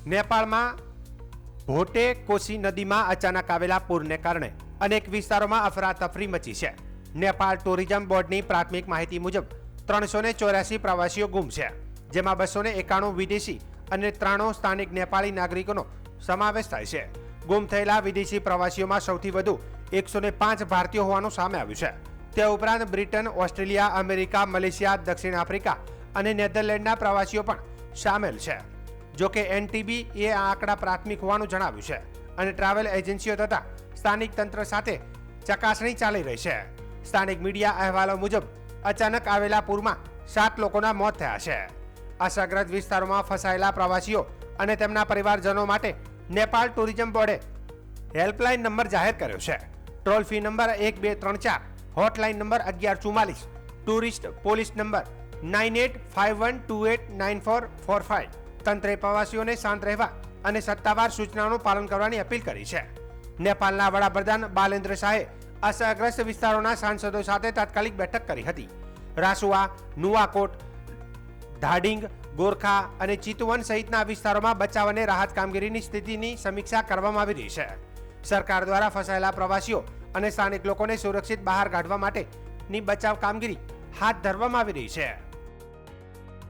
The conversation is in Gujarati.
નેપાળમાં ભોટે કોસી નદીમાં અચાનક આવેલા પૂરને કારણે અનેક વિસ્તારોમાં અફરાતફરી મચી છે. નેપાળ ટુરિઝમ બોર્ડની પ્રાથમિક માહિતી મુજબ 384 પ્રવાસીઓ ગુમ છે, જેમાં 291 વિદેશી અને 93 સ્થાનિક નેપાળી નાગરિકોનો સમાવેશ થાય છે. ગુમ થયેલા વિદેશી પ્રવાસીઓમાં સૌથી વધુ 105 ભારતીયો હોવાનું સામે આવ્યું છે. તે ઉપરાંત બ્રિટન, ઓસ્ટ્રેલિયા, અમેરિકા, મલેશિયા, દક્ષિણ આફ્રિકા અને નેધરલેન્ડના પ્રવાસીઓ પણ સામેલ છે. જોકે એનટીબી એ આ આંકડા પ્રાથમિક હોવાનું જણાવ્યું છે અને ટ્રાવેલ એજન્સીઓ તથા સ્થાનિક તંત્ર સાથે ચકાસણી ચાલી રહી છે. સ્થાનિક મીડિયા અહેવાલો મુજબ અચાનક આવેલા પૂરમાં 7 લોકોના મોત થયા છે. અસરગ્રસ્ત વિસ્તારોમાં ફસાયેલા પ્રવાસીઓ અને તેમના પરિવારજનો માટે નેપાળ ટુરિઝમ બોર્ડે હેલ્પલાઇન નંબર જાહેર કર્યો છે. Toll free number 1234, hotline number 1144, tourist police number 9851289445. તંત્રે પ્રવાસીઓને શાંત રહેવા અને સત્તાવાર સૂચનાઓનું પાલન કરવાની અપીલ કરી છે. નેપાળના વડાપ્રધાન બાલેન્દ્ર શાહે અસરગ્રસ્ત વિસ્તારોના સાંસદો સાથે તાત્કાલિક બેઠક કરી હતી. રાસુઆ, નુવાકોટ, ધાડિંગ, ગોરખા અને ચિતવન સહિતના વિસ્તારોમાં બચાવ અને રાહત કામગીરીની સ્થિતિની સમીક્ષા કરવામાં આવી રહી છે. સરકાર દ્વારા ફસાયેલા પ્રવાસીઓ અને સ્થાનિક લોકોને સુરક્ષિત બહાર કાઢવા માટેની બચાવ કામગીરી હાથ ધરવામાં આવી રહી છે.